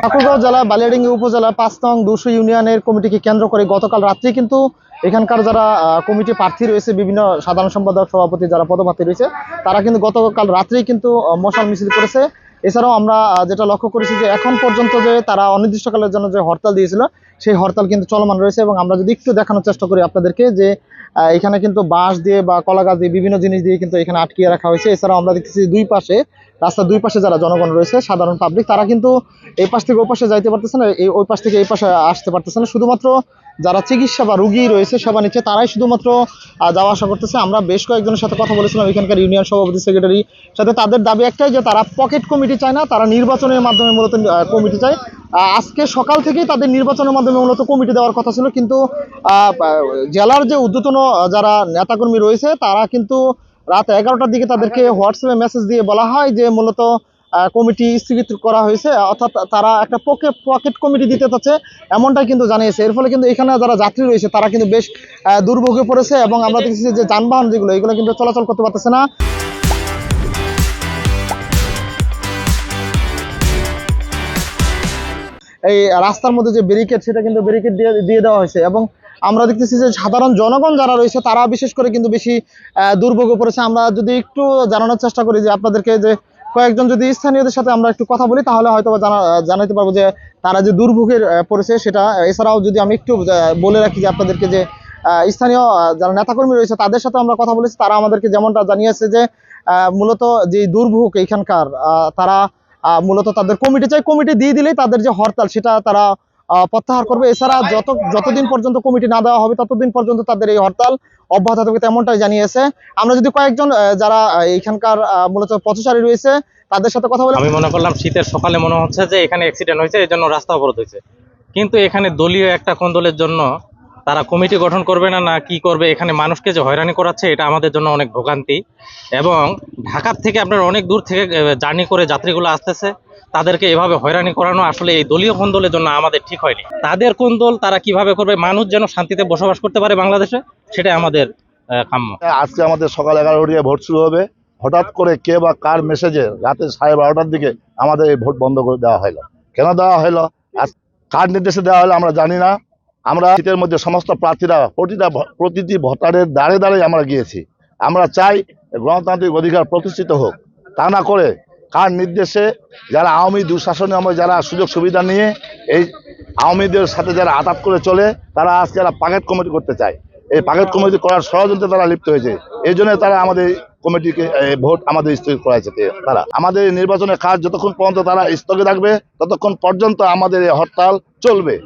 ঠাকুরগাঁও জেলা বালিয়াডাঙ্গি উপজেলা ৫ নং ২০০ ইউনিয়নের কমিটিকে কেন্দ্র করে গতকাল রাত্রে কিন্তু এখানকার যারা কমিটি প্রার্থী রয়েছে, বিভিন্ন সাধারণ সম্পাদক, সভাপতি যারা পদপ্রার্থী রয়েছে, তারা কিন্তু গতকাল রাত্রেই কিন্তু মশাল মিছিল করেছে। এছাড়াও আমরা যেটা লক্ষ্য করেছি যে এখন পর্যন্ত যে তারা অনির্দিষ্টকালের জন্য যে হরতাল দিয়েছিল, সেই হরতাল কিন্তু চলমান রয়েছে। এবং আমরা যদি একটু দেখানোর চেষ্টা করি আপনাদেরকে যে এখানে কিন্তু বাঁশ দিয়ে বা কলা গাছ দিয়ে বিভিন্ন জিনিস দিয়ে কিন্তু এখানে আটকিয়ে রাখা হয়েছে। এছাড়াও আমরা দেখতেছি রাস্তার দুই পাশে যারা জনগণ রয়েছে, সাধারণ পাবলিক, তারা কিন্তু এই পাশ থেকে ওই পাশে যাইতে পারতেছে না, ওই পাশ থেকে এই পাশে আসতে পারতেছে না। শুধুমাত্র যারা চিকিৎসা বা রুগী রয়েছে সেবা নিচ্ছে, তারাই শুধুমাত্র যাওয়া আসা করতেছে। আমরা বেশ কয়েকজনের সাথে কথা বলেছিলাম এখানকার ইউনিয়ন সভাপতি, সেক্রেটারি সাথে। তাদের দাবি একটাই যে তারা পকেট কমিটি চায় না, তারা নির্বাচনের মাধ্যমে মূলত কমিটি চায়। আজকে সকাল থেকেই তাদের নির্বাচনের মাধ্যমে মূলত কমিটি দেওয়ার কথা ছিল, কিন্তু জেলার যে ঊর্ধ্বতন যারা নেতাকর্মী রয়েছে, তারা কিন্তু রাত 11টার দিকে তাদেরকে হোয়াটসঅ্যাপে মেসেজ দিয়ে বলা হয় যে মূলত কমিটি স্থগিত করা হয়েছে, অর্থাৎ তারা একটা পকেট কমিটি দিতে চাচ্ছে, এমনটাই কিন্তু জানিয়েছে। এর ফলে কিন্তু এখানে যারা যাত্রী রয়েছে তারা কিন্তু বেশ দুর্ভোগে পড়েছে। এবং আমরা দেখছি যে যানবাহন যেগুলো, এগুলো কিন্তু চলাচল করতে পারতেছে না। এই রাস্তার মধ্যে যে ব্যারিকেড, সেটা কিন্তু ব্যারিকেড দিয়ে দেওয়া হয়েছে। এবং আমরা দেখতেছি যে সাধারণ জনগণ যারা রয়েছে তারা বিশেষ করে কিন্তু বেশি দুর্ভোগে পড়েছে। আমরা যদি একটু জানানোর চেষ্টা করি যে আপনাদেরকে, যে কয়েকজন যদি স্থানীয়দের সাথে আমরা একটু কথা বলি, তাহলে হয়তো জানাতে পারবো যে তারা যে দুর্ভোগের পড়েছে সেটা। এছাড়াও যদি আমি একটু বলে রাখি যে আপনাদেরকে, যে স্থানীয় যারা নেতাকর্মী রয়েছে তাদের সাথে আমরা কথা বলেছি, তারা আমাদেরকে যেমনটা জানিয়েছে যে মূলত যে দুর্ভোগ এখানকার, তারা মূলত তাদের কমিটি চাই, কমিটি দিয়ে দিলেই তাদের যে হরতাল সেটা তারা প্রত্যাহার করবে। এছাড়া যতদিন পর্যন্ত কমিটি না দেওয়া হবে ততদিন পর্যন্ত তাদের এই হরতাল অব্যাহত থাকবে, তেমনটাই জানিয়েছে। আমরা যদি কয়েকজন যারা এখানকার মূলত পথচারী রয়েছে তাদের সাথে কথা বলি। আমি মনে করলাম শীতের সকালে মনে হচ্ছে যে এখানে অ্যাক্সিডেন্ট হয়েছে, এই জন্য রাস্তা অবরোধ হয়েছে, কিন্তু এখানে দলীয় একটা কোন্দলের জন্য তারা কমিটি গঠন করবে না, না কি করবে, এখানে মানুষকে যে হয়রানি করাচ্ছে, এটা আমাদের জন্য অনেক ভোগান্তি। এবং ঢাকার থেকে আপনার অনেক দূর থেকে জার্নি করে যাত্রীগুলো আসতেছে, তাদেরকে এভাবে হয়রানি করানো আসলে এই দলীয় কোন্দলের জন্য আমাদের ঠিক হয়নি। তাদের কোন্দল তারা কিভাবে করবে, মানুষ যেন শান্তিতে বসবাস করতে পারে বাংলাদেশে, সেটাই আমাদের কাম্য। আজকে আমাদের সকাল 11টায় ভোট শুরু হবে। হঠাৎ করে কে বা কার মেসেজে রাতে 12:30টার দিকে আমাদের এই ভোট বন্ধ করে দেওয়া হলো। কেন দেওয়া হলো, কার নির্দেশে দেওয়া হলো আমরা জানি না। আমরা শীতের মধ্যে সমস্ত প্রার্থীরা প্রতিটি ভোটারের দ্বারে দ্বারে আমরা গিয়েছি। আমরা চাই গণতান্ত্রিক অধিকার প্রতিষ্ঠিত হোক। তা না করে কার নির্দেশে যারা আওয়ামী দুঃশাসনে আমরা যারা সুযোগ সুবিধা নিয়ে এই আওয়ামীদের সাথে যারা আঘাত করে চলে, তারা আজকে যারা পাকেট কমিটি করতে চায়, এই পাকেট কমিটি করার ষড়যন্ত্রে তারা লিপ্ত হয়েছে। এই জন্য তারা আমাদের কমিটিকে ভোট আমাদের স্থগিত করাইছে। তারা আমাদের নির্বাচনের কাজ যতক্ষণ পর্যন্ত তারা স্থগিত রাখবে, ততক্ষণ পর্যন্ত আমাদের এই হরতাল চলবে।